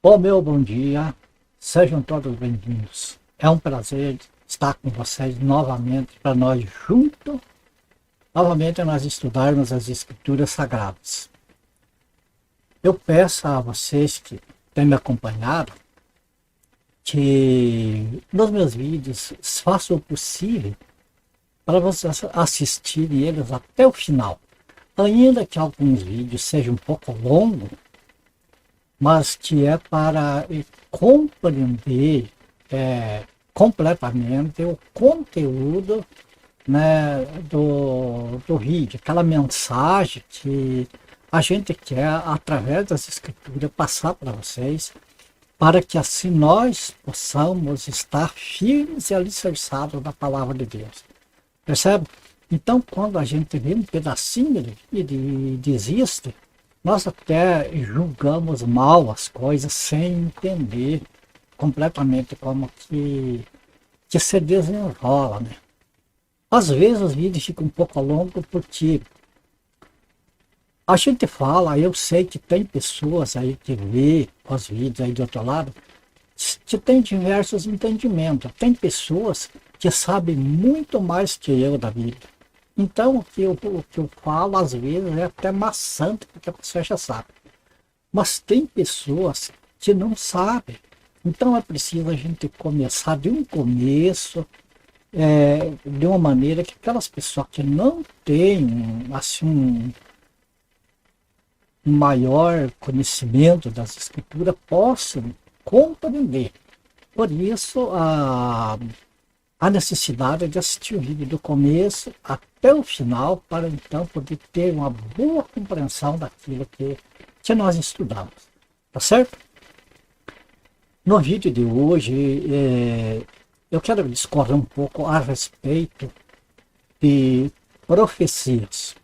Ô meu bom dia, sejam todos bem-vindos. É um prazer estar com vocês novamente para nós juntos, novamente nós estudarmos as Escrituras Sagradas. Eu peço a vocês que têm me acompanhado que nos meus vídeos façam o possível para vocês assistirem eles até o final. Ainda que alguns vídeos sejam um pouco longos, mas que é para compreender completamente o conteúdo, né, do vídeo, aquela mensagem que a gente quer, através das escrituras, passar para vocês, para que assim nós possamos estar firmes e alicerçados na palavra de Deus. Percebe? Então, quando a gente vê um pedacinho e desiste, nós até julgamos mal as coisas sem entender completamente como que se desenrola, né? Às vezes os vídeos ficam um pouco longos porque a gente fala, eu sei que tem pessoas aí que vê os vídeos aí do outro lado, que tem diversos entendimentos. Tem pessoas que sabem muito mais que eu da Bíblia. Então, o que eu falo, às vezes, é até maçante, porque a pessoa já sabe. Mas tem pessoas que não sabem. Então, é preciso a gente começar de um começo, de uma maneira que aquelas pessoas que não têm, assim, um maior conhecimento das Escrituras possam compreender. Por isso, a necessidade de assistir o vídeo do começo até o final, para então poder ter uma boa compreensão daquilo que nós estudamos. Tá certo? No vídeo de hoje, eu quero discorrer um pouco a respeito de profecias.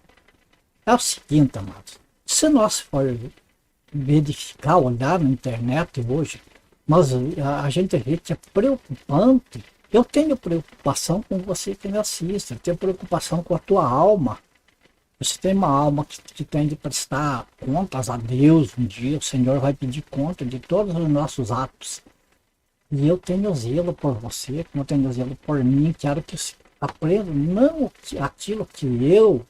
É o seguinte, amados, se nós for verificar, olhar na internet hoje, a gente vê que é preocupante. Eu tenho preocupação com você que me assiste, eu tenho preocupação com a tua alma. Você tem uma alma que tem de prestar contas a Deus um dia, o Senhor vai pedir conta de todos os nossos atos. E eu tenho zelo por você, como eu tenho zelo por mim, quero que você aprenda não aquilo que eu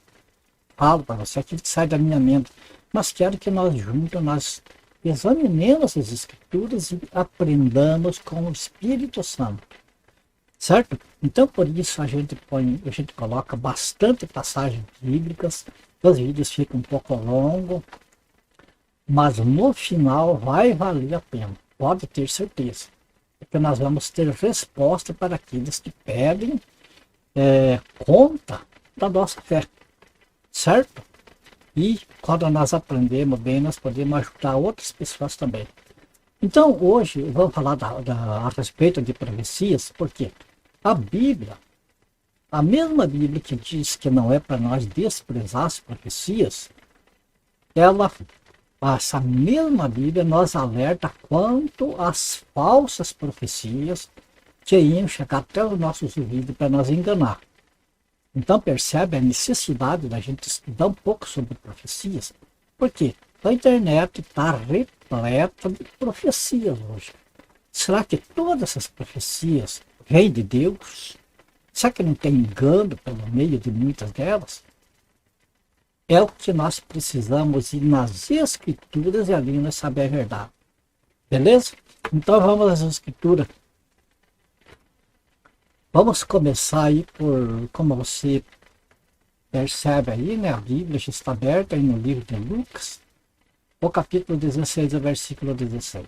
falo para você, aquilo que sai da minha mente, mas quero que nós juntos, nós examinemos as Escrituras e aprendamos com o Espírito Santo. Certo? Então, por isso a gente coloca bastante passagens bíblicas, os vídeos ficam um pouco longos, mas no final vai valer a pena, pode ter certeza, porque nós vamos ter resposta para aqueles que pedem conta da nossa fé, certo? E quando nós aprendemos bem, nós podemos ajudar outras pessoas também. Então, hoje, vamos falar a respeito de profecias, porque a Bíblia, a mesma Bíblia que diz que não é para nós desprezar as profecias, essa mesma Bíblia nos alerta quanto às falsas profecias que iam chegar até os nossos ouvidos para nos enganar. Então, percebe a necessidade da gente estudar um pouco sobre profecias, porque a internet está repleta de profecias hoje. Será que todas essas profecias vêm de Deus? Será que não tem engano pelo meio de muitas delas? É o que nós precisamos ir nas Escrituras e ali nós saber a verdade. Beleza? Então vamos às Escrituras. Vamos começar aí por, como você percebe aí, né? A Bíblia já está aberta aí no livro de Lucas, o capítulo 16, o versículo 16.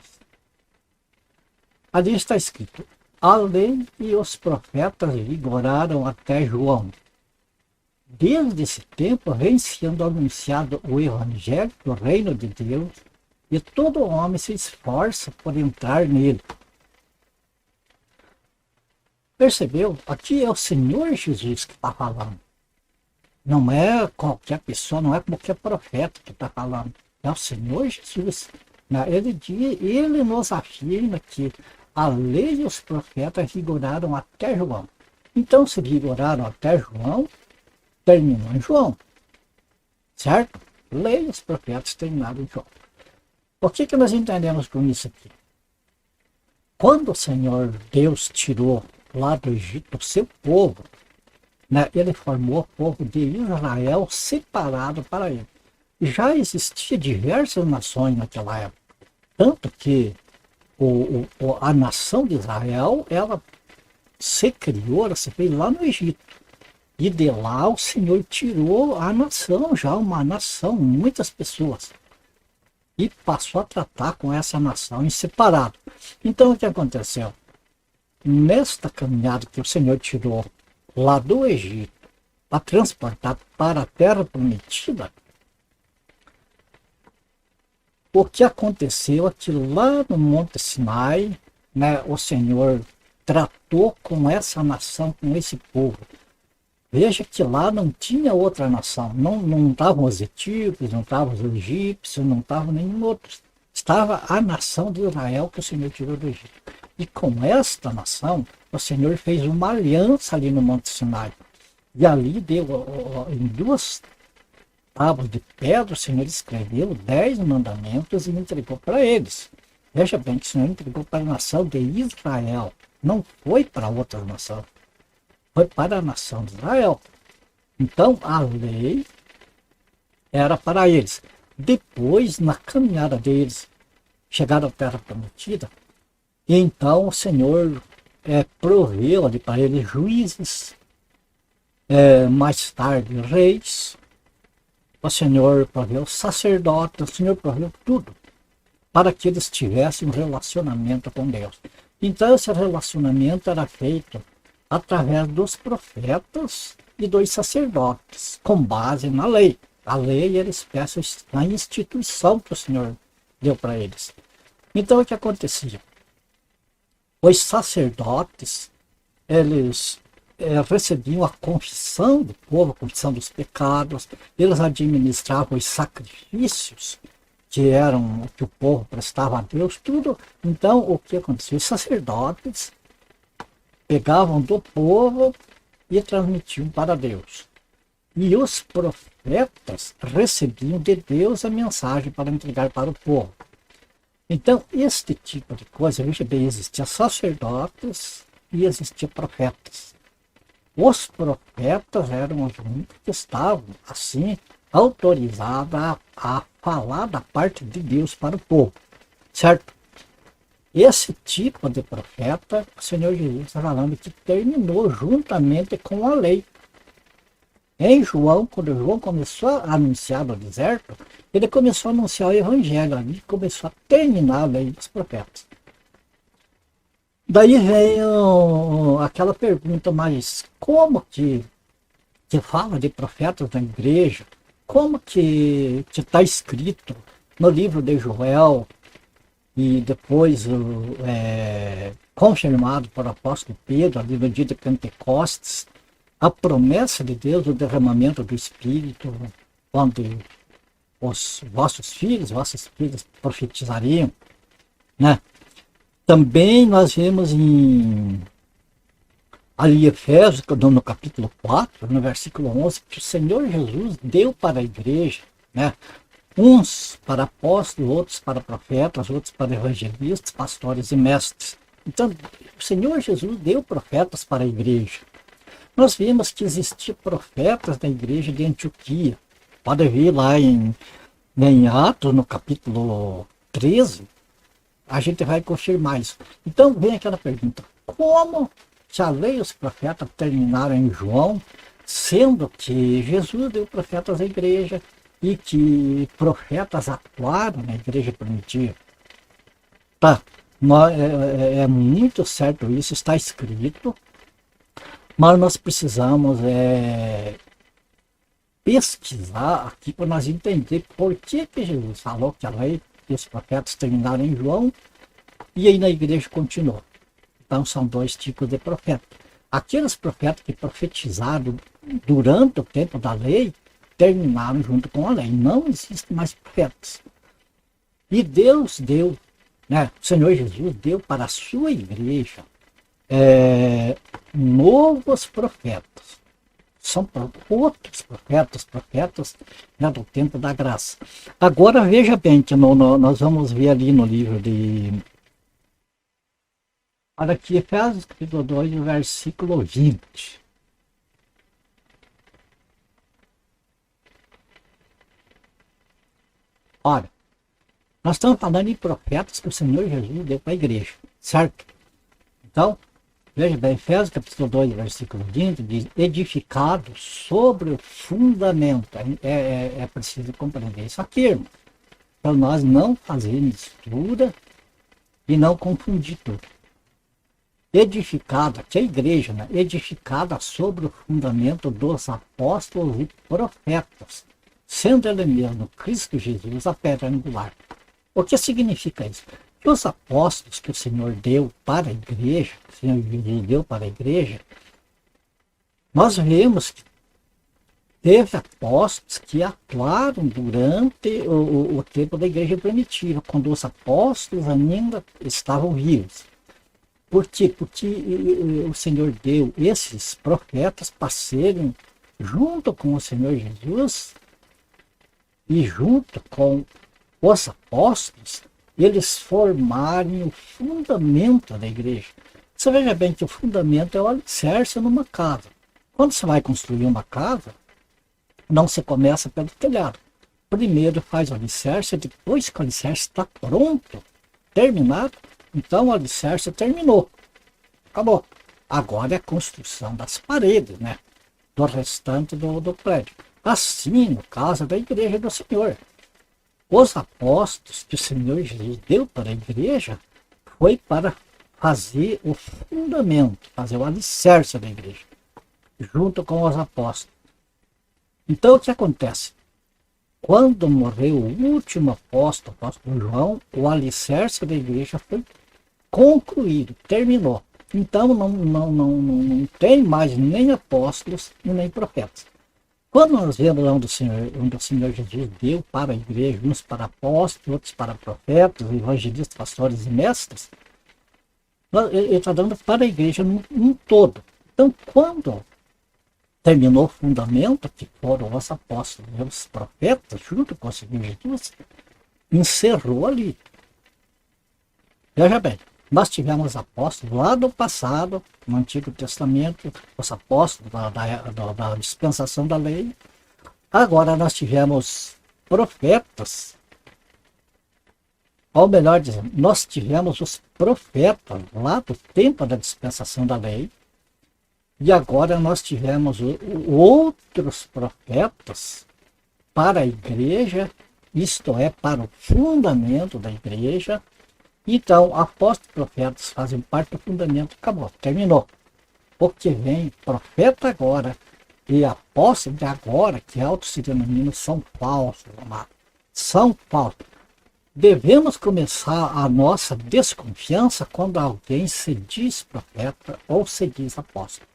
Ali está escrito: a lei e os profetas vigoraram até João. Desde esse tempo vem sendo anunciado o Evangelho do Reino de Deus, e todo homem se esforça por entrar nele. Percebeu? Aqui é o Senhor Jesus que está falando. Não é qualquer pessoa, não é qualquer profeta que está falando. É o Senhor Jesus. Ele nos afirma que a lei e os profetas vigoraram até João. Então, se vigoraram até João, terminou em João. Certo? Lei e os profetas terminaram em João. O que nós entendemos com isso aqui? Quando o Senhor Deus tirou lá do Egito o seu povo, né, ele formou o povo de Israel separado para ele. Já existia diversas nações naquela época, tanto que a nação de Israel, ela se criou, ela se fez lá no Egito. E de lá o Senhor tirou a nação, já uma nação, muitas pessoas. E passou a tratar com essa nação em separado. Então o que aconteceu? Nesta caminhada que o Senhor tirou lá do Egito para transportar para a terra prometida, o que aconteceu é que lá no Monte Sinai, né, o Senhor tratou com essa nação, com esse povo. Veja que lá não tinha outra nação, não estavam os etíopes, não estavam os egípcios, não estavam nenhum outro. Estava a nação de Israel que o Senhor tirou do Egito. E com esta nação, o Senhor fez uma aliança ali no Monte Sinai. E ali deu, em duas tábuas de pedra, o Senhor escreveu 10 mandamentos e entregou para eles. Veja bem que o Senhor entregou para a nação de Israel, não foi para outra nação. Foi para a nação de Israel. Então, a lei era para eles. Depois, na caminhada deles, chegaram à terra prometida, e então o Senhor proveu ali para eles juízes, mais tarde reis, o Senhor proveu sacerdotes, o Senhor proveu tudo, para que eles tivessem um relacionamento com Deus. Então, esse relacionamento era feito através dos profetas e dos sacerdotes, com base na lei. A lei era espécie da instituição que o Senhor deu para eles. Então, o que acontecia? Os sacerdotes, eles recebiam a confissão do povo, a confissão dos pecados, eles administravam os sacrifícios que eram o que o povo prestava a Deus, tudo. Então, o que acontecia? Os sacerdotes pegavam do povo e transmitiam para Deus. E os profetas recebiam de Deus a mensagem para entregar para o povo. Então, este tipo de coisa, veja bem, existia sacerdotes e existia profetas. Os profetas eram os únicos que estavam, assim, autorizados a falar da parte de Deus para o povo, certo? Esse tipo de profeta, o Senhor Jesus está falando que terminou juntamente com a lei. Em João, quando João começou a anunciar no deserto, ele começou a anunciar o evangelho ali, começou a terminar a lei dos profetas. Daí veio aquela pergunta, mas como que fala de profetas na igreja? Como que está escrito no livro de Joel e depois confirmado por apóstolo Pedro, ali no dia de Pentecostes, a promessa de Deus, o derramamento do Espírito, onde os vossos filhos, vossas filhas profetizariam, né? Também nós vemos ali Efésios, no capítulo 4, no versículo 11, que o Senhor Jesus deu para a igreja, né? Uns para apóstolos, outros para profetas, outros para evangelistas, pastores e mestres. Então, o Senhor Jesus deu profetas para a igreja. Nós vimos que existiam profetas na igreja de Antioquia. Pode ver lá em Atos, no capítulo 13, a gente vai confirmar isso. Então vem aquela pergunta, como que a lei e os profetas terminaram em João, sendo que Jesus deu profetas à igreja e que profetas atuaram na igreja primitiva? Tá, é muito certo isso, está escrito, mas nós precisamos pesquisar aqui para nós entender por que Jesus falou que a lei e os profetas terminaram em João e aí na igreja continuou. Então são dois tipos de profetas. Aqueles profetas que profetizaram durante o tempo da lei terminaram junto com a lei. Não existem mais profetas. E Deus deu, né, o Senhor Jesus deu para a sua igreja novos profetas. O são outros profetas, né, do tempo da graça. Agora veja bem que nós vamos ver ali no livro de... Olha aqui, Efésios capítulo 2, versículo 20. Olha, nós estamos falando em profetas que o Senhor Jesus deu para a igreja, certo? Então, veja bem, Efésios capítulo 2, versículo 20, diz, edificado sobre o fundamento. É preciso compreender isso aqui, irmão, para nós não fazermos mistura e não confundir tudo. Edificada, que é a igreja, né? Edificada sobre o fundamento dos apóstolos e profetas, sendo ele mesmo, Cristo Jesus, a pedra angular. O que significa isso? Que os apóstolos que o Senhor deu para a igreja, o Senhor Jesus deu para a igreja, nós vemos que teve apóstolos que atuaram durante o tempo da igreja primitiva, quando os apóstolos ainda estavam vivos. Por quê? Porque o Senhor deu esses profetas para serem, junto com o Senhor Jesus e junto com os apóstolos, eles formarem o fundamento da igreja. Você veja bem que o fundamento é o alicerce numa casa. Quando você vai construir uma casa, não se começa pelo telhado. Primeiro faz o alicerce, depois que o alicerce está pronto, terminado, então o alicerce terminou. Acabou. Agora é a construção das paredes, né? Do restante do prédio. Assim, no caso da igreja do Senhor. Os apóstolos que o Senhor Jesus deu para a igreja foi para fazer o fundamento, fazer o alicerce da igreja, junto com os apóstolos. Então o que acontece? Quando morreu o último apóstolo, o apóstolo João, o alicerce da igreja foi concluído, terminou. Então não tem mais nem apóstolos e nem profetas. Quando nós vemos onde o Senhor Jesus deu para a igreja, uns para apóstolos, outros para profetas, evangelistas, pastores e mestres, ele está dando para a igreja num todo. Então, quando terminou o fundamento, que foram os apóstolos e os profetas, junto com o Senhor Jesus, encerrou ali. Veja bem, nós tivemos apóstolos lá do passado, no Antigo Testamento, os apóstolos da dispensação da lei. Agora nós tivemos profetas, ou melhor dizendo, nós tivemos os profetas lá do tempo da dispensação da lei, e agora nós tivemos outros profetas para a igreja, isto é, para o fundamento da igreja. Então, apóstolos e profetas fazem parte do fundamento, acabou, terminou. O que vem, profeta agora e apóstolo de agora, que autos se denominam, são falsos, amados. São falsos. Devemos começar a nossa desconfiança quando alguém se diz profeta ou se diz apóstolo,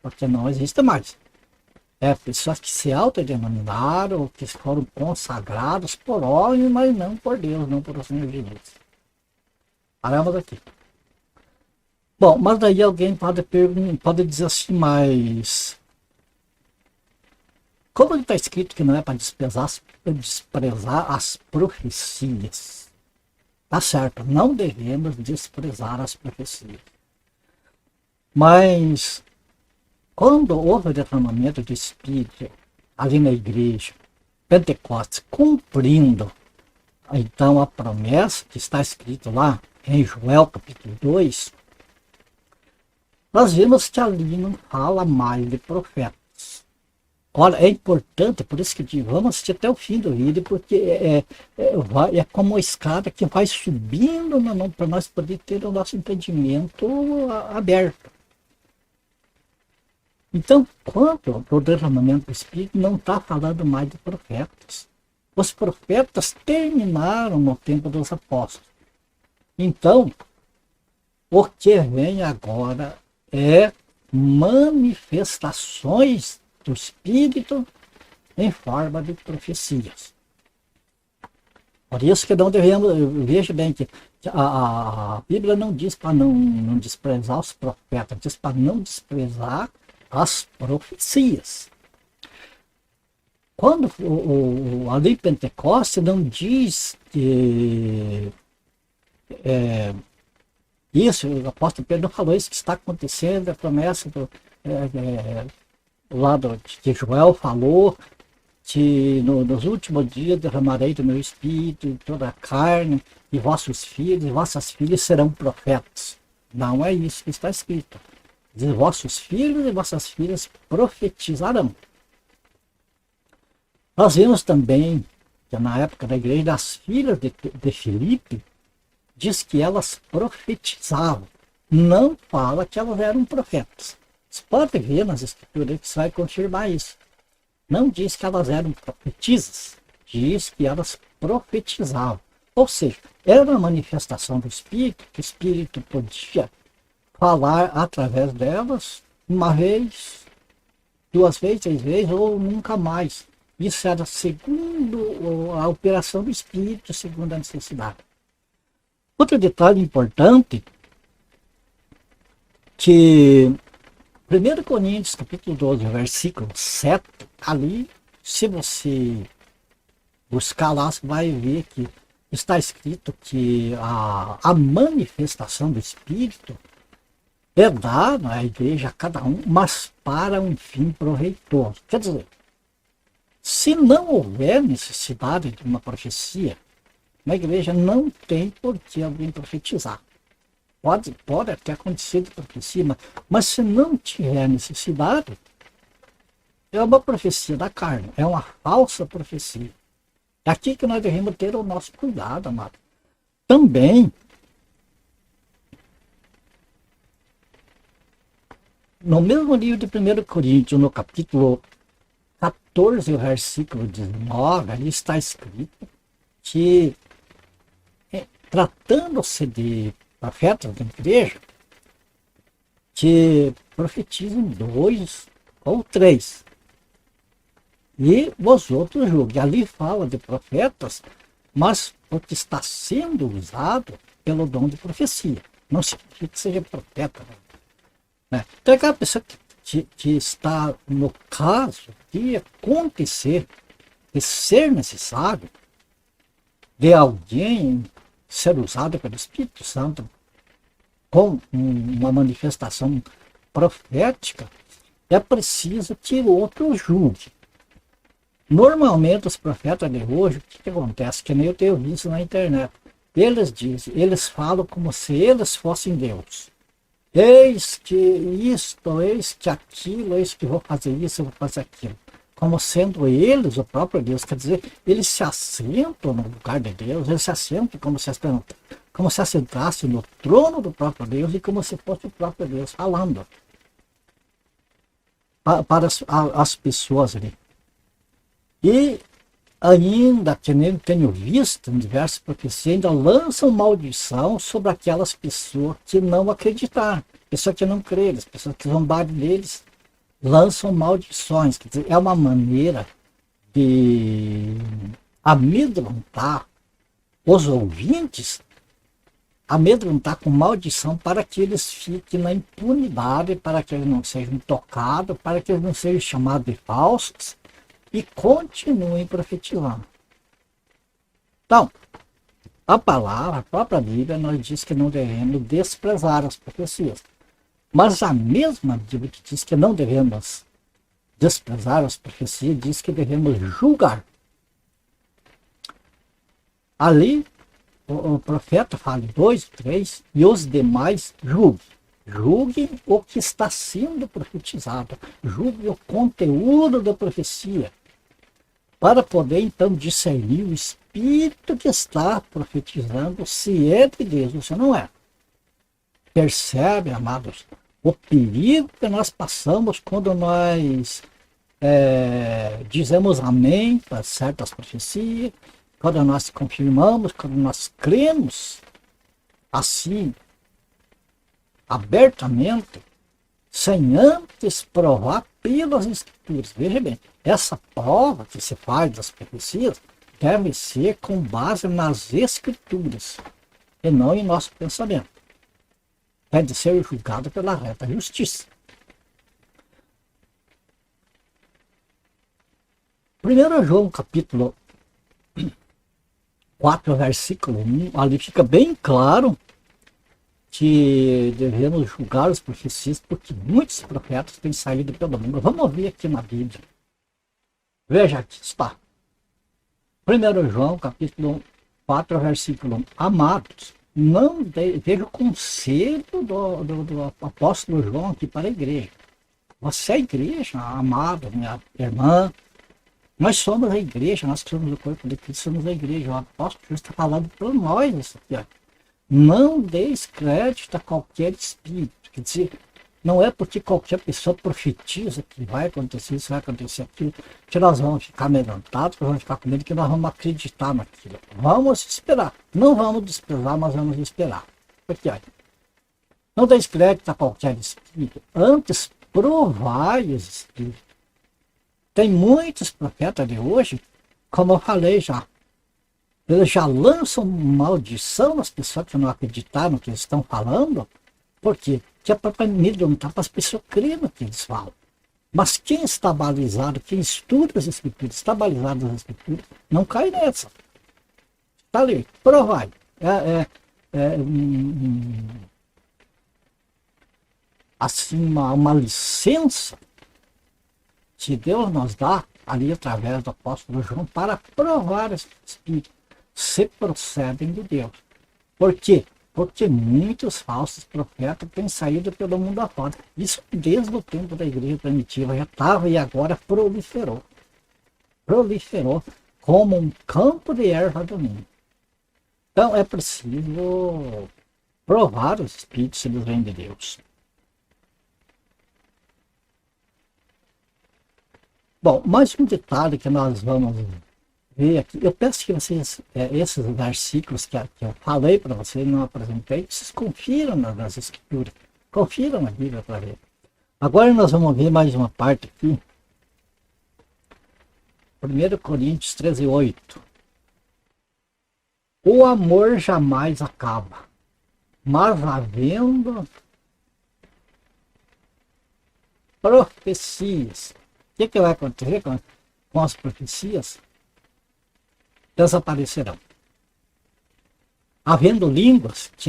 porque não existe mais. É pessoas que se autodenominaram, que foram consagrados por homem, mas não por Deus, não por o Senhor Jesus. Paramos aqui. Bom, mas daí alguém pode dizer assim, mas como está escrito que não é para desprezar as profecias? Tá certo, não devemos desprezar as profecias. Mas quando houve o derramamento de Espírito ali na igreja, Pentecostes, cumprindo então a promessa que está escrito lá em Joel capítulo 2, nós vimos que ali não fala mais de profetas. Olha, é importante, por isso que vamos assistir até o fim do vídeo, porque é como uma escada que vai subindo para nós poder ter o nosso entendimento aberto. Então, quanto ao derramamento do Espírito, não está falando mais de profetas. Os profetas terminaram no tempo dos apóstolos. Então, o que vem agora é manifestações do Espírito em forma de profecias. Por isso que não devemos, veja bem que a Bíblia não diz para não desprezar os profetas, diz para não desprezar as profecias. quando a lei Pentecoste não diz que isso, o apóstolo Pedro não falou isso que está acontecendo, a promessa do lado que Joel falou, que nos últimos dias derramarei do meu espírito em toda a carne, e vossos filhos e vossas filhas serão profetas. Não é isso que está escrito. Diz, vossos filhos e vossas filhas profetizarão. Nós vemos também que na época da igreja, as filhas de Filipe, diz que elas profetizavam. Não fala que elas eram profetas. Você pode ver nas escrituras que você vai confirmar isso. Não diz que elas eram profetisas, diz que elas profetizavam. Ou seja, era uma manifestação do Espírito, que o Espírito podia falar através delas uma vez, duas vezes, três vezes, ou nunca mais. Isso era segundo a operação do Espírito, segundo a necessidade. Outro detalhe importante, que 1 Coríntios, capítulo 12, versículo 7, ali, se você buscar lá, você vai ver que está escrito que a manifestação do Espírito é dada à igreja a cada um, mas para um fim proveitoso. Quer dizer, se não houver necessidade de uma profecia, na igreja não tem por que alguém profetizar. Pode até acontecer de profecia, mas se não tiver necessidade, é uma profecia da carne, é uma falsa profecia. É aqui que nós devemos ter o nosso cuidado, amado. Também, no mesmo livro de 1 Coríntios, no capítulo 14, versículo 19, ali está escrito que, tratando-se de profetas da igreja, que profetizam 2 ou 3. E os outros julguem. Ali fala de profetas, mas porque está sendo usado pelo dom de profecia. Não significa que seja profeta. Né? Então, aquela pessoa que está no caso de acontecer, de ser necessário, de alguém ser usado pelo Espírito Santo com uma manifestação profética, é preciso que o outro julgue. Normalmente os profetas de hoje, o que acontece? Que nem eu tenho visto na internet. Eles falam como se eles fossem Deus. Eis que isto, eis que aquilo, eis que vou fazer isso, eu vou fazer aquilo. Como sendo eles o próprio Deus. Quer dizer, eles se assentam no lugar de Deus, eles se assentam como se assentasse no trono do próprio Deus e como se fosse o próprio Deus falando para as pessoas ali. E ainda, que nem tenho visto em diversas profecias, ainda lançam maldição sobre aquelas pessoas que não acreditaram, pessoas que não creram, pessoas que zombaram deles, lançam maldições. Quer dizer, é uma maneira de amedrontar os ouvintes, amedrontar com maldição para que eles fiquem na impunidade, para que eles não sejam tocados, para que eles não sejam chamados de falsos, e continuem profetizando. Então, a palavra, a própria Bíblia, nos diz que não devemos desprezar as profecias. Mas a mesma Bíblia que diz que não devemos desprezar as profecias, diz que devemos julgar. Ali, o profeta fala 2, 3, e os demais julguem. Julguem o que está sendo profetizado. Julguem o conteúdo da profecia. Para poder, então, discernir o espírito que está profetizando, se é de Deus ou se não é. Percebe, amados, o perigo que nós passamos quando nós dizemos amém para certas profecias, quando nós confirmamos, quando nós cremos assim, abertamente, sem antes provar pelas escrituras. Veja bem, essa prova que se faz das profecias deve ser com base nas escrituras e não em nosso pensamento. Deve ser julgado pela reta justiça. 1 João capítulo 4, versículo 1, ali fica bem claro que devemos julgar os profetas, porque muitos profetas têm saído pelo mundo. Vamos ver aqui na Bíblia. Veja, aqui está. 1 João, capítulo 4, versículo 1. Amados, não veja o conselho do apóstolo João aqui para a igreja. Você é a igreja, amado, minha irmã. Nós somos a igreja, nós que somos o corpo de Cristo, somos a igreja. O apóstolo está falando para nós isso aqui, ó. Não deis crédito a qualquer espírito. Quer dizer, não é porque qualquer pessoa profetiza que vai acontecer isso, vai acontecer aquilo, que nós vamos ficar amedrontados, que nós vamos ficar com medo, que nós vamos acreditar naquilo. Vamos esperar. Não vamos desprezar, mas vamos esperar. Porque, olha, não deis crédito a qualquer espírito. Antes, provai os espíritos. Tem muitos profetas de hoje, como eu falei já, eles já lançam maldição nas pessoas que não acreditaram no que eles estão falando. Por quê? Porque a própria mídia não está para as pessoas crerem no que eles falam. Mas quem está balizado, quem estuda as escrituras, está balizado nas escrituras, não cai nessa. Está ali, provai. Assim, uma licença que Deus nos dá ali através do apóstolo João para provar esse espírito se procedem de Deus. Por quê? Porque muitos falsos profetas têm saído pelo mundo afora. Isso desde o tempo da igreja primitiva já estava e agora proliferou. Proliferou como um campo de erva daninha. Então é preciso provar os espíritos se eles vêm de Deus. Bom, mais um detalhe que nós vamos ver aqui. Eu peço que vocês, esses versículos que eu falei para vocês, não apresentei, vocês confiram nas escrituras. Confiram na Bíblia para ver. Agora nós vamos ver mais uma parte aqui. 1 Coríntios 13, 8. O amor jamais acaba, mas havendo profecias. O que vai acontecer com as profecias? Desaparecerão. Havendo línguas, que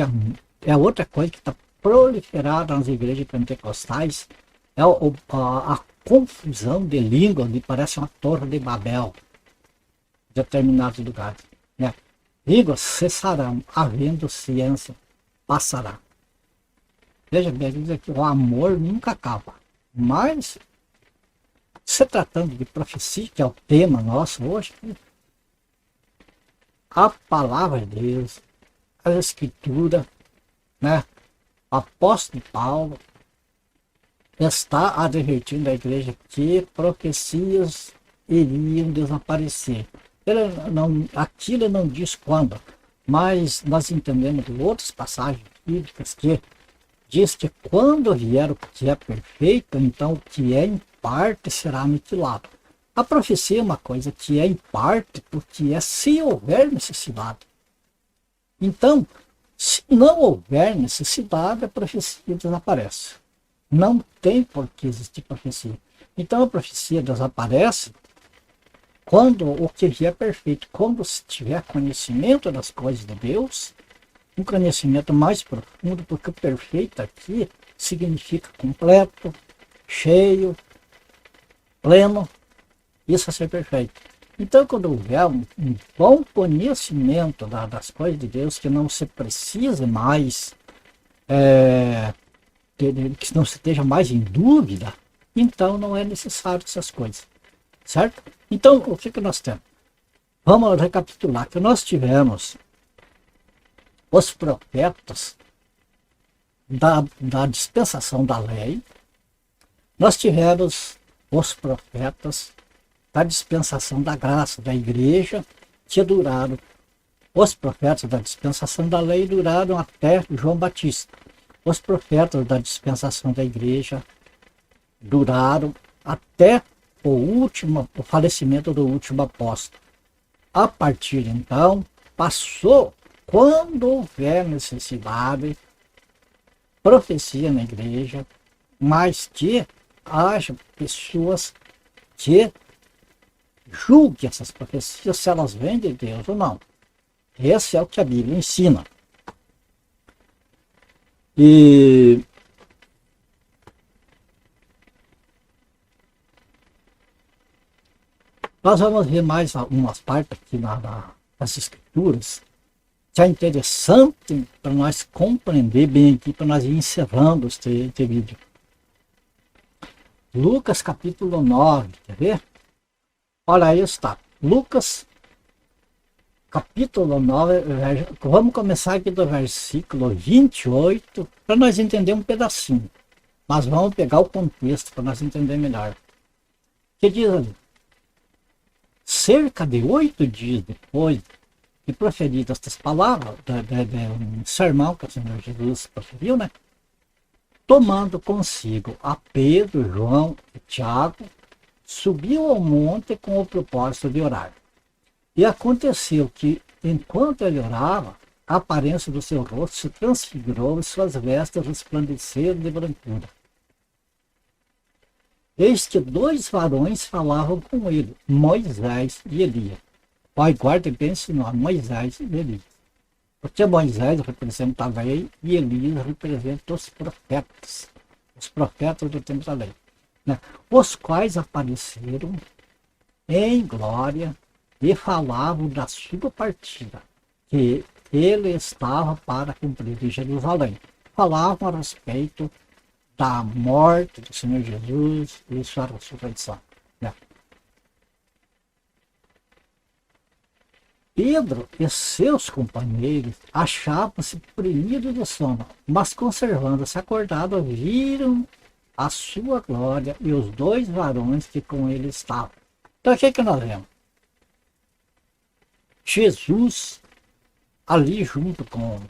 é outra coisa que está proliferada nas igrejas pentecostais, é a confusão de línguas, que parece uma torre de Babel, em determinados lugares. Né? Línguas cessarão, havendo ciência, passará. Veja bem, diz aqui, o amor nunca acaba, mas se tratando de profecia, que é o tema nosso hoje, a palavra de Deus, a escritura, né? O apóstolo Paulo está advertindo a igreja que profecias iriam desaparecer. Aquilo não diz quando, mas nós entendemos de outras passagens bíblicas que diz que quando vier o que é perfeito, então o que é em parte será aniquilado. A profecia é uma coisa que é em parte, porque é se houver necessidade. Então, se não houver necessidade, a profecia desaparece. Não tem por que existir profecia. Então a profecia desaparece quando o que é perfeito, quando se tiver conhecimento das coisas de Deus, um conhecimento mais profundo, porque o perfeito aqui significa completo, cheio, pleno, isso é ser perfeito. Então, quando houver um bom conhecimento das coisas de Deus, que não se precise mais, que não se esteja mais em dúvida, então não é necessário essas coisas, certo? Então, o que nós temos? Vamos recapitular, que nós tivemos os profetas da dispensação da lei, nós tivemos os profetas da dispensação da graça, da igreja, que duraram, os profetas da dispensação da lei duraram até João Batista. Os profetas da dispensação da igreja duraram até o falecimento do último apóstolo. A partir de então, passou, quando houver necessidade, profecia na igreja, mas que haja pessoas que julgue essas profecias se elas vêm de Deus ou não. Esse é o que a Bíblia ensina. E nós vamos ver mais algumas partes aqui nas Escrituras, que é interessante para nós compreender bem aqui, para nós ir encerrando este vídeo. Lucas capítulo 9, quer ver? Olha aí está. Lucas capítulo 9, vamos começar aqui do versículo 28, para nós entender um pedacinho. Mas vamos pegar o contexto para nós entender melhor. Que diz ali: cerca de 8 dias depois de proferidas estas palavras, de um sermão que o Senhor Jesus proferiu, né? Tomando consigo a Pedro, João e Tiago, subiu ao monte com o propósito de orar. E aconteceu que, enquanto ele orava, a aparência do seu rosto se transfigurou e suas vestes resplandeceram de brancura. Eis que 2 varões falavam com ele, Moisés e Elias. Pai, guarde bem esse nome, Moisés e Elias. Porque Moisés representava a lei e Elias representa os profetas do tempo da lei, né? Os quais apareceram em glória e falavam da sua partida, que ele estava para cumprir em Jerusalém. Falavam a respeito da morte do Senhor Jesus e sua ressurreição, né? Pedro e seus companheiros achavam-se oprimidos de sono, mas conservando-se acordados, viram a sua glória e os 2 varões que com ele estavam. Então o que nós vemos? Jesus ali junto com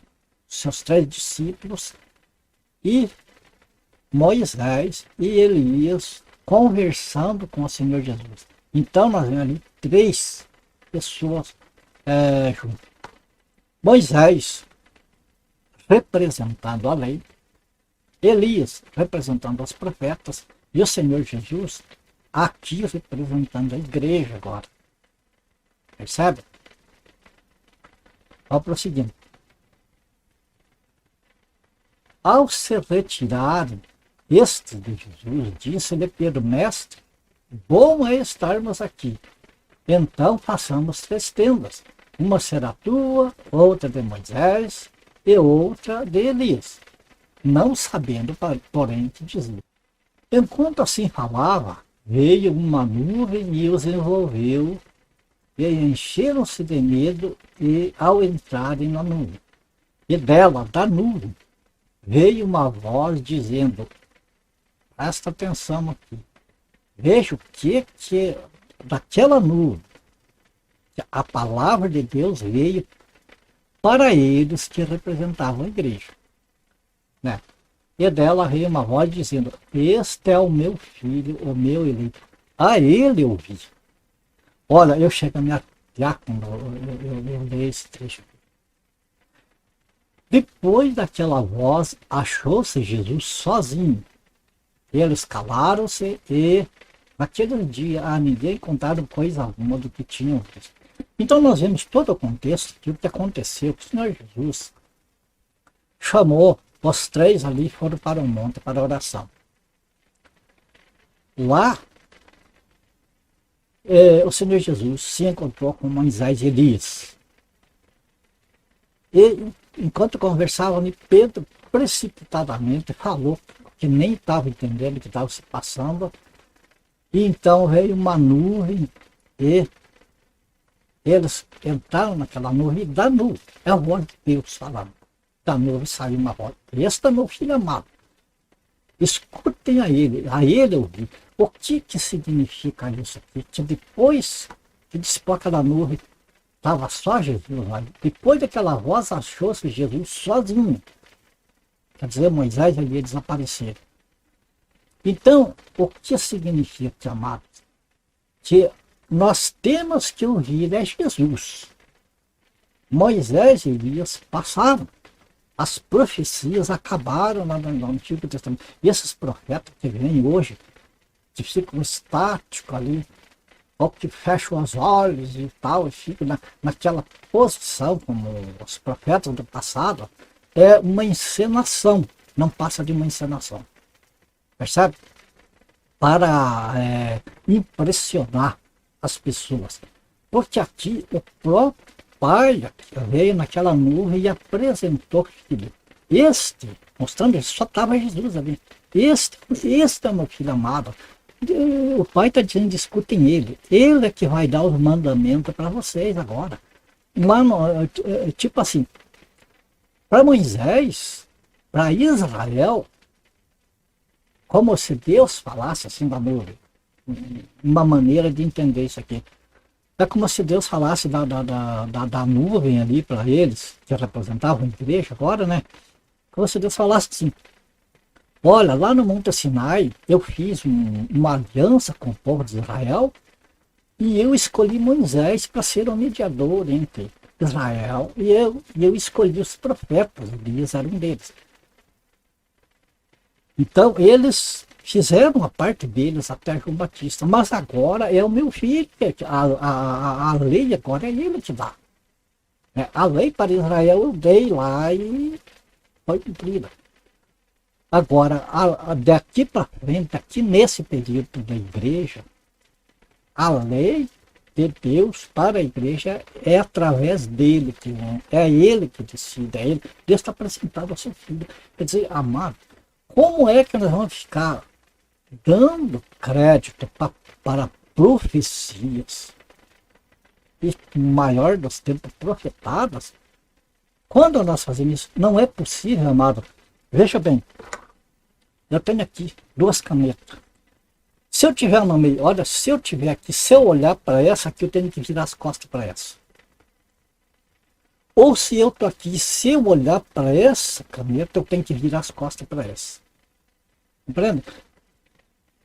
seus 3 discípulos e Moisés e Elias conversando com o Senhor Jesus. Então nós vemos ali 3 pessoas junto. Moisés representando a lei, Elias representando os profetas e o Senhor Jesus aqui representando a igreja agora. Percebe? Vamos prosseguindo. Ao se retirarem estes de Jesus, disse-lhe Pedro: Mestre, bom é estarmos aqui. Então façamos 3 tendas. Uma será tua, outra de Moisés e outra de Elias. Não sabendo, porém, que dizia. Enquanto assim falava, veio uma nuvem e os envolveu, e encheram-se de medo e ao entrarem na nuvem. E dela, da nuvem, veio uma voz dizendo: presta atenção aqui. Veja o que daquela nuvem, a palavra de Deus veio para eles que representavam a igreja, né? E dela veio uma voz dizendo: este é o meu filho, o meu eleito. A ele eu vi. Olha, eu chego a me arrepiar quando eu leio esse trecho. Depois daquela voz, achou-se Jesus sozinho. Eles calaram-se e, naquele dia, a ninguém contaram coisa alguma do que tinham visto. Então nós vemos todo o contexto de o que aconteceu. O Senhor Jesus chamou os 3 ali e foram para o monte para a oração. Lá, o Senhor Jesus se encontrou com Moisés e Elias. E, enquanto conversavam, Pedro precipitadamente falou que nem estava entendendo o que estava se passando. E então veio uma nuvem e eles entraram naquela nuvem, e da nuvem, é a voz de Deus falando. Da nuvem saiu uma voz: este é meu filho amado, escutem a ele ouvi. O que significa isso aqui? Que depois que dispôs aquela nuvem, estava só Jesus lá. Depois daquela voz, achou-se Jesus sozinho. Quer dizer, Moisés e Elias desapareceram. Então, o que significa, amados? Que nós temos que ouvir é Jesus. Moisés e Elias passaram. As profecias acabaram lá no Antigo Testamento. E esses profetas que vêm hoje, que ficam estáticos ali, ou que fecham os olhos e tal, e ficam naquela posição, como os profetas do passado, é uma encenação, não passa de uma encenação, percebe? Para impressionar as pessoas. Porque aqui o próprio pai veio naquela nuvem e apresentou o filho. Este, mostrando isso, só estava Jesus ali. Este é o meu filho amado. O pai está dizendo, escutem ele. Ele é que vai dar os mandamentos para vocês agora. Mano, tipo assim, para Moisés, para Israel, como se Deus falasse assim da nuvem. Uma maneira de entender isso aqui. É como se Deus falasse da nuvem ali para eles, que representavam a igreja agora, né? Como se Deus falasse assim, olha, lá no Monte Sinai, eu fiz uma aliança com o povo de Israel e eu escolhi Moisés para ser o mediador entre Israel e eu escolhi os profetas, Elias era um deles. Então, eles fizeram a parte deles até João Batista, mas agora é o meu filho, a lei agora é ele que dá. A lei para Israel eu dei lá e foi cumprida. Agora, daqui para frente, aqui nesse período da igreja, a lei de Deus para a igreja é através dele que é ele que decide, é ele. Deus está apresentado ao seu filho. Quer dizer, amado, como é que nós vamos ficar dando crédito para profecias e maior dos tempos profetadas? Quando nós fazemos isso, não é possível, amado. Veja bem, eu tenho aqui 2 canetas. Se eu tiver no meio, olha, se eu tiver aqui, se eu olhar para essa aqui, eu tenho que virar as costas para essa. Ou se eu estou aqui, se eu olhar para essa caneta, eu tenho que virar as costas para essa. Compreende?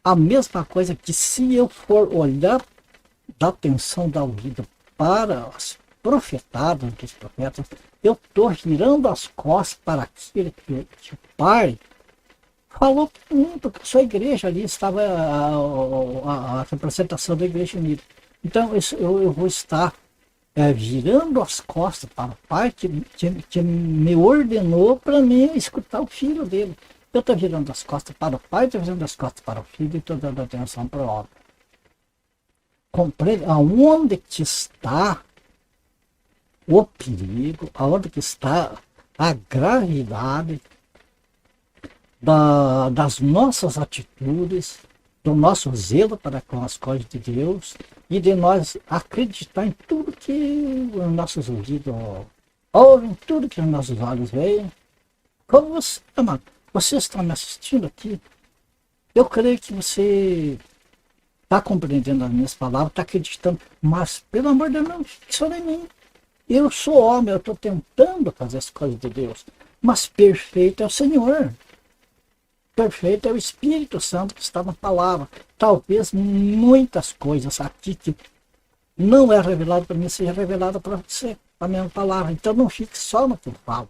A mesma coisa que se eu for olhar da atenção da ouvido para as profetadas dos profetas, eu estou virando as costas para aquilo que o Pai falou porque a sua igreja ali estava a representação da igreja unida. Então eu vou estar virando as costas para o Pai que me ordenou para mim escutar o filho dele. Eu estou virando as costas para o Pai, estou virando as costas para o filho e estou dando atenção para o homem. Compreende aonde que está o perigo, aonde que está a gravidade das nossas atitudes, do nosso zelo para com as coisas de Deus e de nós acreditar em tudo que os nossos ouvidos ouvem, tudo que os nossos olhos veem. Como você, amado, você está me assistindo aqui, eu creio que você está compreendendo as minhas palavras, está acreditando, mas pelo amor de Deus, não fique só em mim. Eu sou homem, eu estou tentando fazer as coisas de Deus, mas perfeito é o Senhor. Perfeito é o Espírito Santo que está na palavra. Talvez muitas coisas aqui que não é revelado para mim, seja revelado para você, a mesma palavra. Então não fique só no que eu falo.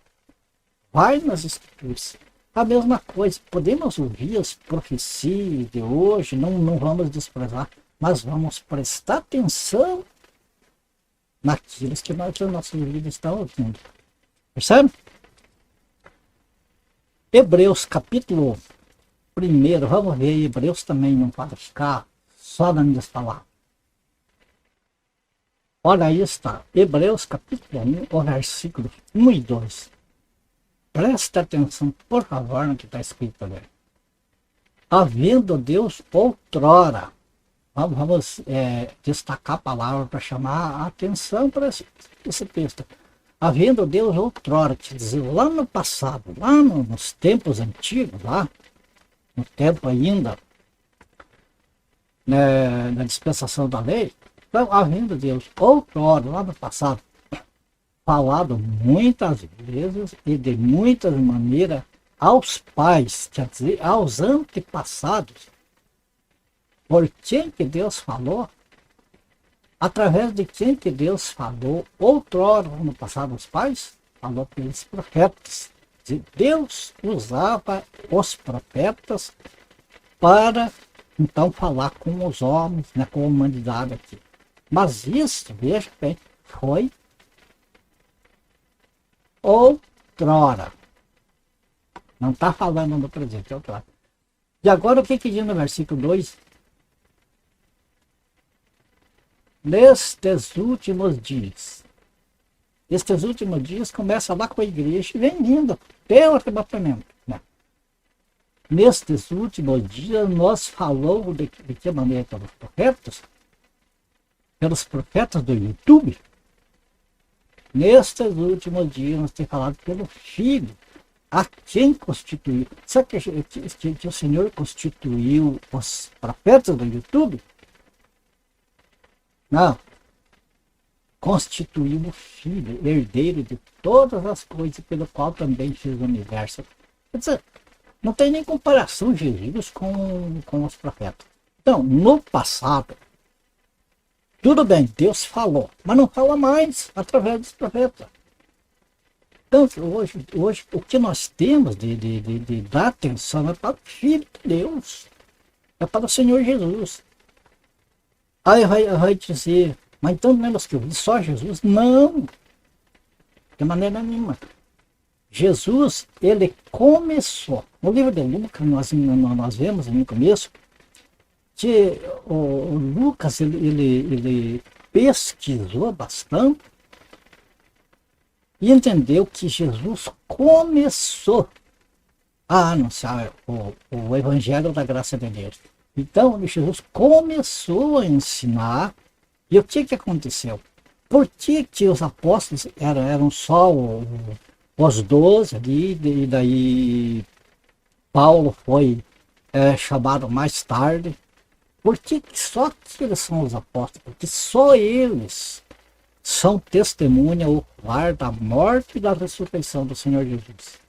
Vai nas Escrituras. A mesma coisa, podemos ouvir as profecias de hoje, não vamos desprezar, mas vamos prestar atenção naquilo que os nossos ouvidos estão ouvindo. Percebe? Hebreus capítulo 1, vamos ver, Hebreus também não pode ficar só nas minhas palavras. Olha aí está, Hebreus capítulo 1, o versículo 1 e 2. Presta atenção, por favor, no que está escrito ali. Havendo Deus outrora, vamos destacar a palavra para chamar a atenção para esse texto. Havendo Deus outrora, quer dizer, lá no passado, lá nos tempos antigos, lá, no tempo ainda, na dispensação da lei, então, havendo Deus outrora, lá no passado, falado muitas vezes e de muitas maneiras aos pais, quer dizer, aos antepassados, por quem que Deus falou, através de quem que Deus falou outrora no passado os pais, falou pelos profetas. Deus usava os profetas para então falar com os homens, né, com a humanidade aqui. Mas isso, veja bem, foi outrora. Não está falando no presente, é outrora. E agora o que diz no versículo 2? Nestes últimos dias. Estes últimos dias começa lá com a igreja e vem vindo pelo arrebatamento. Né? Nestes últimos dias nós falamos de que maneira pelos profetas do YouTube. Nestes últimos dias nós temos falado pelo Filho, a quem constituiu. Sabe que o Senhor constituiu os profetas do YouTube? Não. Constituiu o Filho, herdeiro de todas as coisas, pelo qual também fez o universo. Quer dizer, não tem nem comparação Jesus com os profetas. Então, no passado, tudo bem, Deus falou, mas não fala mais através dos profetas. Então, hoje o que nós temos de dar atenção é para o Filho de Deus, é para o Senhor Jesus. Aí vai dizer, mas então não é que eu vi só Jesus? Não, de maneira nenhuma. Jesus, ele começou, no livro de Lucas, nós vemos no começo, que o Lucas, ele pesquisou bastante e entendeu que Jesus começou a anunciar o Evangelho da Graça de Deus. Então, Jesus começou a ensinar. E o que aconteceu? Por que os apóstolos eram só os 12 ali, e daí Paulo foi chamado mais tarde? Por que só que eles são os apóstolos? Porque só eles são testemunha ocular da morte e da ressurreição do Senhor Jesus.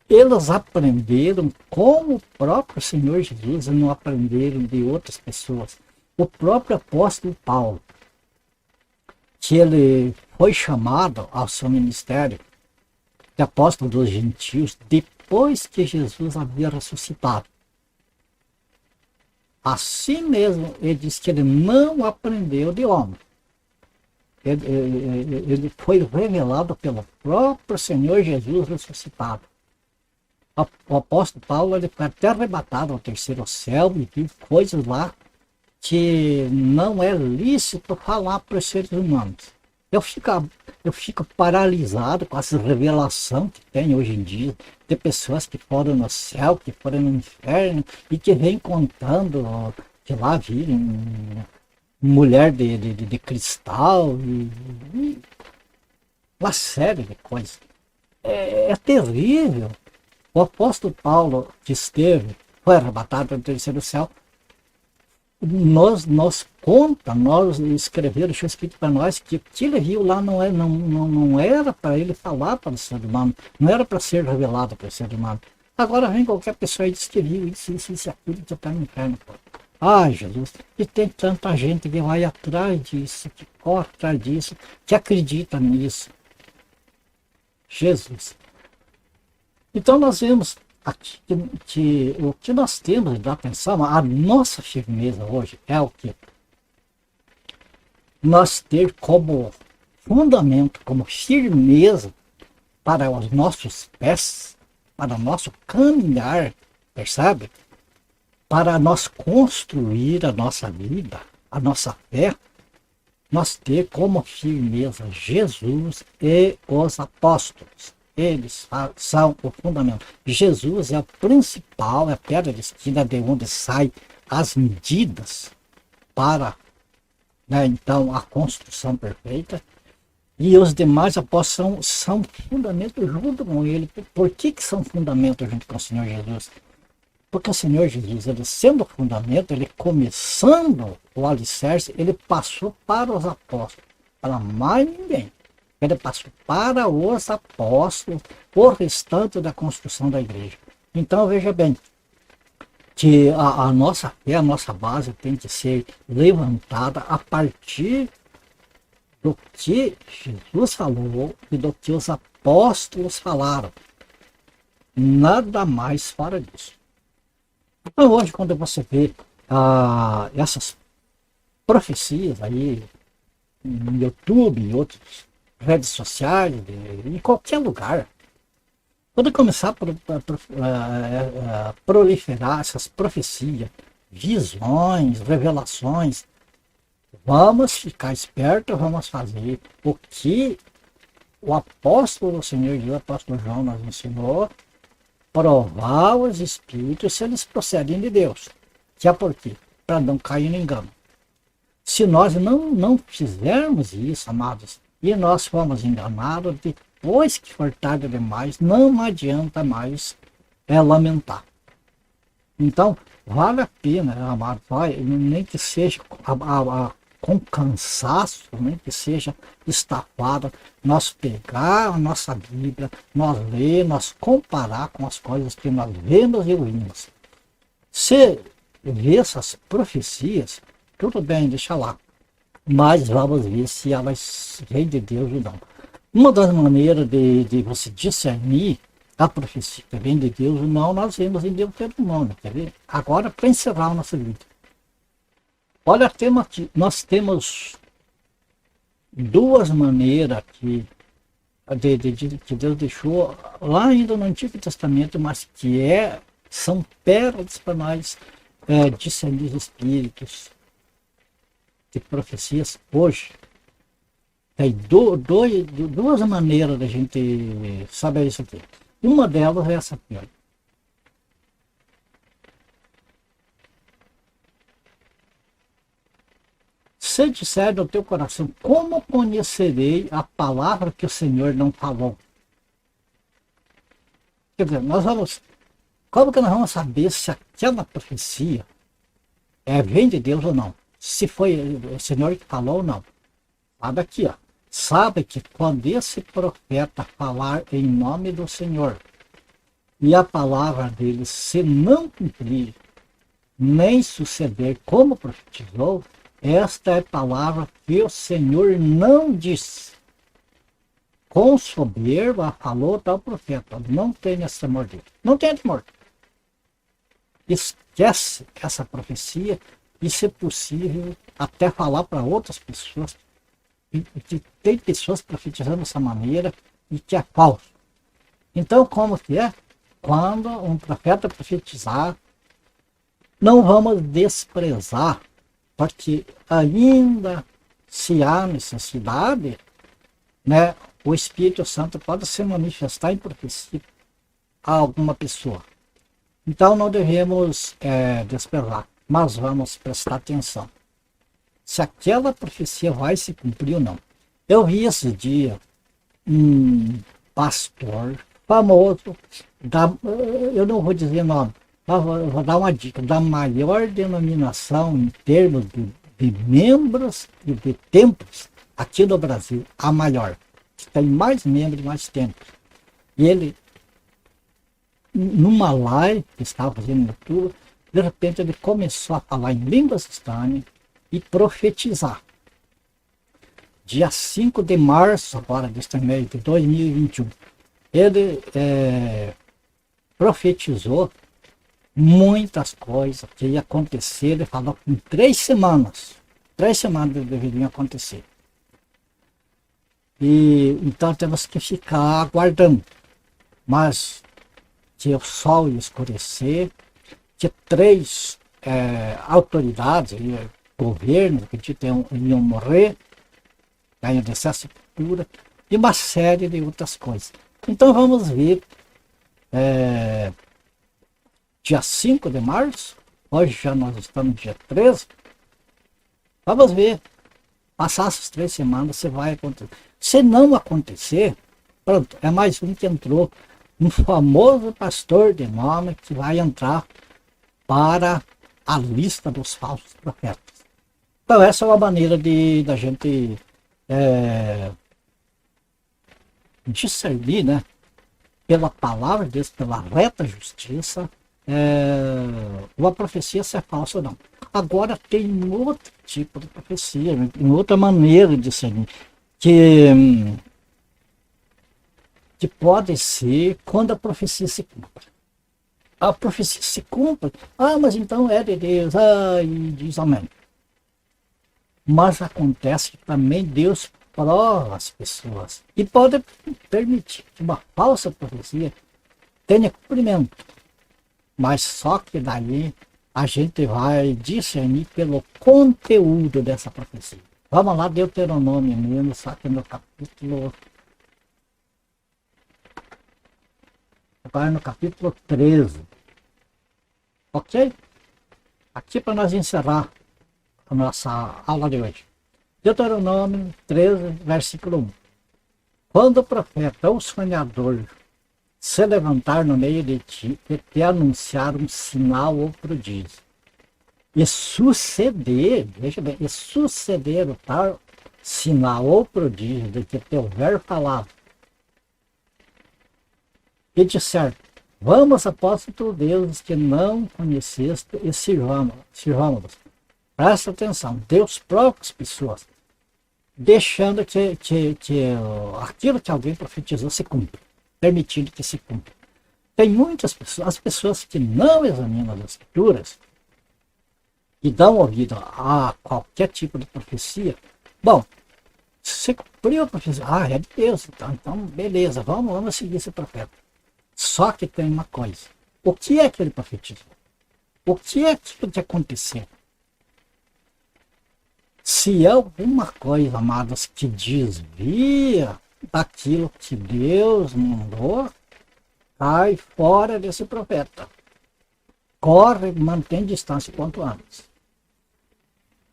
Eles aprenderam com o próprio Senhor Jesus e não aprenderam de outras pessoas. O próprio apóstolo Paulo, que ele foi chamado ao seu ministério de apóstolo dos gentios depois que Jesus havia ressuscitado. Assim mesmo, ele diz que ele não aprendeu de homem. Ele foi revelado pelo próprio Senhor Jesus ressuscitado. O apóstolo Paulo ele foi até arrebatado ao terceiro céu e viu coisas lá que não é lícito falar para os seres humanos. Eu fico paralisado com essa revelação que tem hoje em dia, de pessoas que foram no céu, que foram no inferno, e que vêm contando que lá viram mulher de cristal, e uma série de coisas. É terrível. O apóstolo Paulo, que foi arrebatado do terceiro céu, nós escreveram, deixou escrito para nós que o que ele viu lá não era para ele falar para o ser humano, não era para ser revelado para o ser humano. Agora vem qualquer pessoa e diz que viu isso, aquilo, que está no inferno. Ai, Jesus, e tem tanta gente que vai atrás disso, que corre atrás disso, que acredita nisso. Jesus. Então nós vemos aqui que o que nós temos de dar atenção, a nossa firmeza hoje é o que? Nós ter como fundamento, como firmeza para os nossos pés, para o nosso caminhar, percebe? Para nós construir a nossa vida, a nossa fé, nós ter como firmeza Jesus e os apóstolos. Eles são o fundamento. Jesus é o principal, é a pedra de esquina de onde saem as medidas para, então, a construção perfeita. E os demais apóstolos são fundamentos junto com ele. Por que são fundamentos junto com o Senhor Jesus? Porque o Senhor Jesus, ele sendo o fundamento, ele começando o alicerce, ele passou para os apóstolos, para mais ninguém. Ele passou para os apóstolos o restante da construção da igreja. Então, veja bem, que a nossa fé, a nossa base tem que ser levantada a partir do que Jesus falou e do que os apóstolos falaram. Nada mais fora disso. Então hoje, quando você vê essas profecias aí no YouTube, em outras redes sociais, em qualquer lugar, quando começar a proliferar essas profecias, visões, revelações, vamos ficar espertos, vamos fazer o que o apóstolo do Senhor Jesus, o apóstolo João, nos ensinou, provar os espíritos se eles procedem de Deus. Que é por quê? Para não cair no engano. Se nós não fizermos isso, amados, e nós formos enganados, depois que for tarde demais, não adianta mais lamentar. Então, vale a pena, amado, nem que seja com cansaço, nem que seja estafado, nós pegar a nossa Bíblia, nós ler, nós comparar com as coisas que nós vemos e ouvimos. Se vê essas profecias, tudo bem, deixa lá. Mas vamos ver se elas vêm de Deus ou não. Uma das maneiras de você discernir a profecia que vem de Deus ou não, nós vemos em Deuteronômio, quer ver? Agora, para encerrar o nosso vídeo. Olha, nós temos duas maneiras que Deus deixou lá ainda no Antigo Testamento, mas que são pérolas para nós discernir os espíritos de profecias hoje. Tem duas maneiras da gente saber isso aqui. Uma delas é essa aqui, olha. Se disser no teu coração, como conhecerei a palavra que o Senhor não falou? Quer dizer, como que nós vamos saber se aquela profecia vem de Deus ou não? Se foi o Senhor que falou ou não? Sabe aqui, ó. Sabe que quando esse profeta falar em nome do Senhor e a palavra dele se não cumprir, nem suceder como profetizou, esta é palavra que o Senhor não disse. Com soberba falou tal profeta, não tenha temor dele. Não tenha temor. Esquece essa profecia e, se possível, até falar para outras pessoas que tem pessoas profetizando dessa maneira e que é falso. Então, como que é? Quando um profeta profetizar, não vamos desprezar, porque ainda se há necessidade, né, o Espírito Santo pode se manifestar em profecia a alguma pessoa. Então não devemos desprezar, mas vamos prestar atenção se aquela profecia vai se cumprir ou não. Eu vi esse dia um pastor famoso, eu não vou dizer nome, mas vou dar uma dica, da maior denominação em termos de membros e de templos aqui no Brasil, a maior, que tem mais membros e mais templos. E ele, numa live que estava fazendo no YouTube, de repente ele começou a falar em línguas estranhas e profetizar. Dia 5 de março, agora deste mês de 2021, ele profetizou muitas coisas que ia acontecer. Ele falou que em 3 semanas deveriam acontecer. E então temos que ficar aguardando. Mas que o sol ia escurecer, que 3 autoridades, governos, acredito, iam morrer, iam descer a sepultura, e uma série de outras coisas. Então vamos ver, dia 5 de março, hoje já nós estamos no dia 13, vamos ver, passar essas 3 semanas, se vai acontecer. Se não acontecer, pronto, é mais um que entrou, um famoso pastor de nome que vai entrar para a lista dos falsos profetas. Então essa é uma maneira da gente discernir, né, pela palavra de Deus, pela reta justiça, uma profecia se é falsa ou não. Agora tem outro tipo de profecia, tem outra maneira de discernir, que pode ser quando a profecia se cumpre. a profecia se cumpre. Ah, mas então é de Deus. Ah, e diz amém. Mas acontece que também Deus prova as pessoas e pode permitir que uma falsa profecia tenha cumprimento. Mas só que daí a gente vai discernir pelo conteúdo dessa profecia. Vamos lá, Deuteronômio mesmo, só que no capítulo... Agora no capítulo 13. Ok? Aqui para nós encerrar a nossa aula de hoje. Deuteronômio 13, versículo 1. Quando o profeta ou sonhador se levantar no meio de ti e te anunciar um sinal ou prodígio, e suceder, veja bem, e suceder o tal sinal ou prodígio de que te houver falado, e disser, vamos após outros deuses que não conheceste e sirvamos. Presta atenção, Deus prova as pessoas, deixando que aquilo que alguém profetizou se cumpra, permitindo que se cumpra. Tem muitas pessoas, as pessoas que não examinam as escrituras e dão ouvido a qualquer tipo de profecia. Bom, se cumpriu a profecia, é de Deus, então beleza, vamos seguir esse profeta. Só que tem uma coisa, o que é que ele profetizou? O que é que pode acontecer? Se é alguma coisa, amados, que desvia daquilo que Deus mandou, cai fora desse profeta. Corre, mantém distância quanto antes.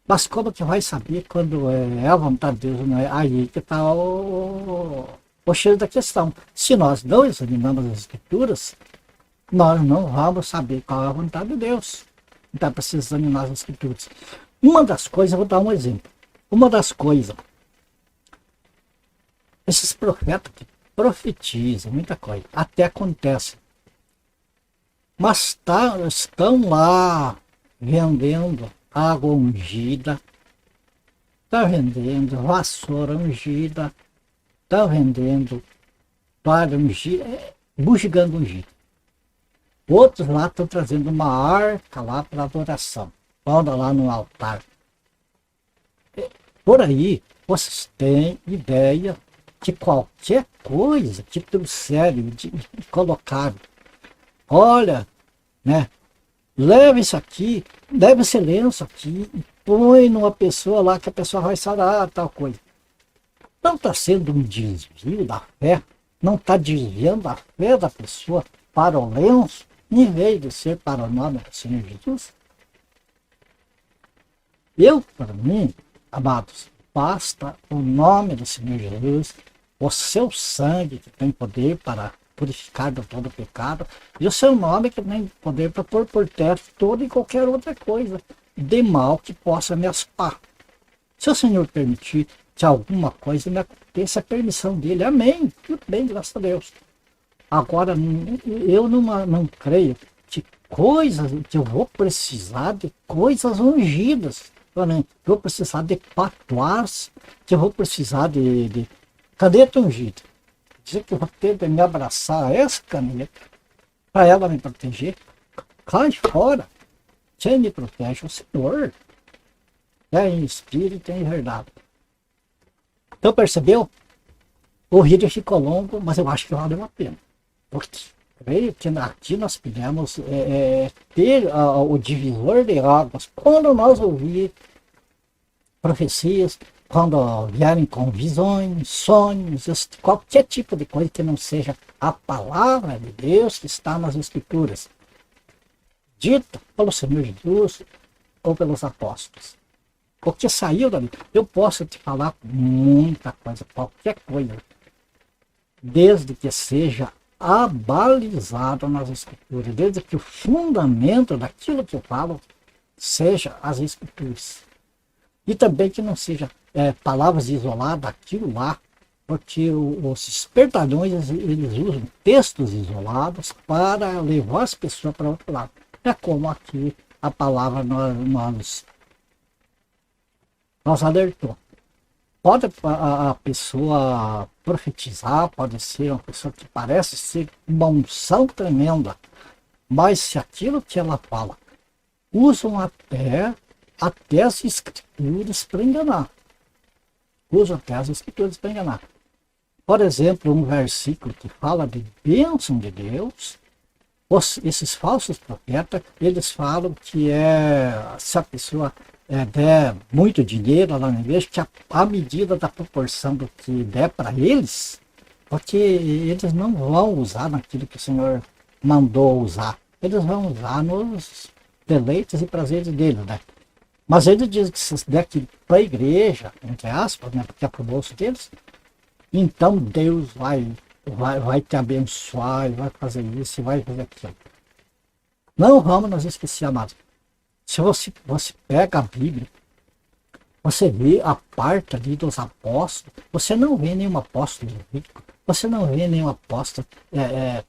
Mas como que vai saber quando é a vontade de Deus? Não é aí que está o cheiro da questão. Se nós não examinamos as escrituras, nós não vamos saber qual é a vontade de Deus. Então precisa examinar as escrituras. Uma das coisas, eu vou dar um exemplo. Uma das coisas, esses profetas que profetizam muita coisa, até acontece. Mas estão lá vendendo água ungida, está vendendo vassoura ungida, está vendendo toalha ungida, bugiganga ungida. Outros lá estão trazendo uma arca lá para adoração. Pondo lá no altar. Por aí, vocês têm ideia que qualquer coisa que trouxerem de colocar, olha, né, leva isso aqui, leva esse lenço aqui e põe numa pessoa lá que a pessoa vai sarar, tal coisa. Não está sendo um desvio da fé, não está desviando a fé da pessoa para o lenço, em vez de ser para o nome do Senhor Jesus? Para mim, amados, basta o nome do Senhor Jesus, o seu sangue que tem poder para purificar de todo pecado, e o seu nome que tem poder para pôr por terra toda e qualquer outra coisa de mal que possa me aspar. Se o Senhor permitir que alguma coisa me aconteça, a permissão dele, amém, tudo bem, graças a Deus. Agora, eu não creio que eu vou precisar de coisas ungidas. Vou precisar de patuás, que eu vou precisar de caneta ungida. Dizer que eu vou ter de me abraçar a essa caneta para ela me proteger. Cai fora. Quem me protege é o Senhor. É em espírito e em verdade. Então percebeu? O vídeo ficou longo, mas eu acho que valeu a pena. Porque creio que aqui nós podemos ter o divisor de águas. Quando nós ouvir profecias, quando vierem com visões, sonhos, qualquer tipo de coisa que não seja a palavra de Deus que está nas Escrituras, dita pelo Senhor Jesus ou pelos apóstolos. O que saiu dali, eu posso te falar muita coisa, qualquer coisa, desde que seja abalizado nas Escrituras, desde que o fundamento daquilo que eu falo seja as Escrituras. E também que não seja palavras isoladas, aquilo lá, porque os espertalhões eles usam textos isolados para levar as pessoas para outro lado. É como aqui a palavra nos alertou. Pode a pessoa profetizar, pode ser uma pessoa que parece ser uma unção tremenda, Mas se aquilo que ela fala usam até as escrituras para enganar. Usam até as escrituras para enganar. Por exemplo, um versículo que fala de bênção de Deus, esses falsos profetas, eles falam que se a pessoa der muito dinheiro lá na igreja, que a medida da proporção do que der para eles, porque eles não vão usar naquilo que o Senhor mandou usar. Eles vão usar nos deleites e prazeres dele, né? Mas ele diz que se der para a igreja, entre aspas, né, porque é para o bolso deles, então Deus vai te abençoar, e vai fazer isso, e vai fazer aquilo. Não vamos nos esquecer, amados. Se você pega a Bíblia, você vê a parte ali dos apóstolos, você não vê nenhum apóstolo rico, você não vê nenhum apóstolo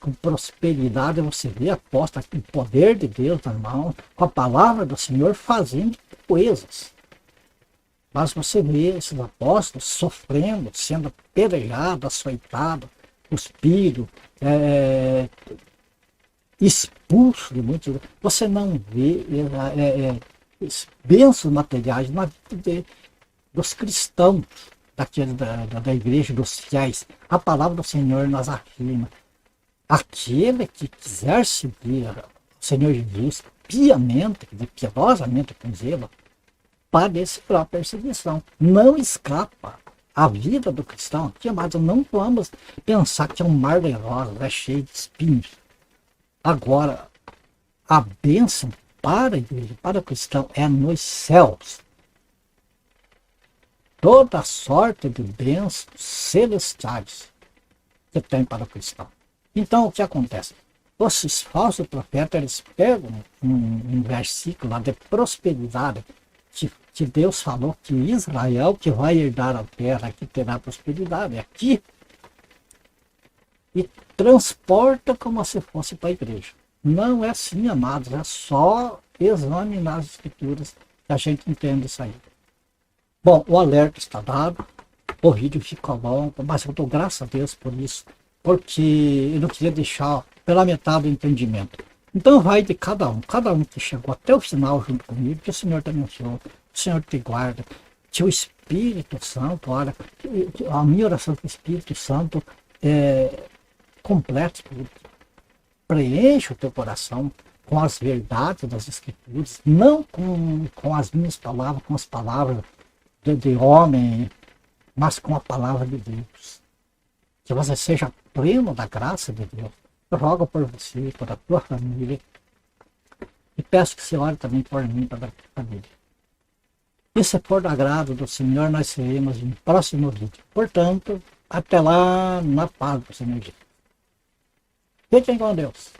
com prosperidade, você vê apóstolo com o poder de Deus na mão, com a palavra do Senhor fazendo coisas. Mas você vê esses apóstolos sofrendo, sendo apedrejados, açoitados, cuspidos, expulsos de muitos. Você não vê bênçãos materiais na vida dos cristãos, da igreja, dos fiéis. A palavra do Senhor nos afirma: aquele que quiser seguir o Senhor Jesus piamente, piedosamente com zelo, padecerá perseguição. Não escapa a vida do cristão. Aqui, amados, não vamos pensar que é um mar de rosas, cheio de espinhos. Agora, a bênção para a igreja, para o cristão, é nos céus. Toda sorte de bênçãos celestiais que tem para o cristão. Então, o que acontece? Esses falsos profetas, eles pegam um versículo lá de prosperidade, que Deus falou que Israel que vai herdar a terra, que terá prosperidade aqui, e transporta como se fosse para a igreja. Não é assim, amados, é só examinar as escrituras que a gente entende isso aí. Bom, o alerta está dado, o vídeo ficou longo, mas eu dou graças a Deus por isso, porque eu não queria deixar pela metade do entendimento. Então vai de cada um que chegou até o final junto comigo, que o Senhor te abençoe, o Senhor te guarda, que o Espírito Santo, olha, a minha oração que o Espírito Santo complete tudo, preenche o teu coração com as verdades das Escrituras, não com as minhas palavras, com as palavras de homem, mas com a palavra de Deus. Que você seja pleno da graça de Deus. Eu rogo por você, por a tua família, e peço que você ore também por mim, para a tua família. E se for do agrado do Senhor, nós seremos no próximo vídeo. Portanto, até lá, na paz do Senhor Jesus. Fiquem com Deus.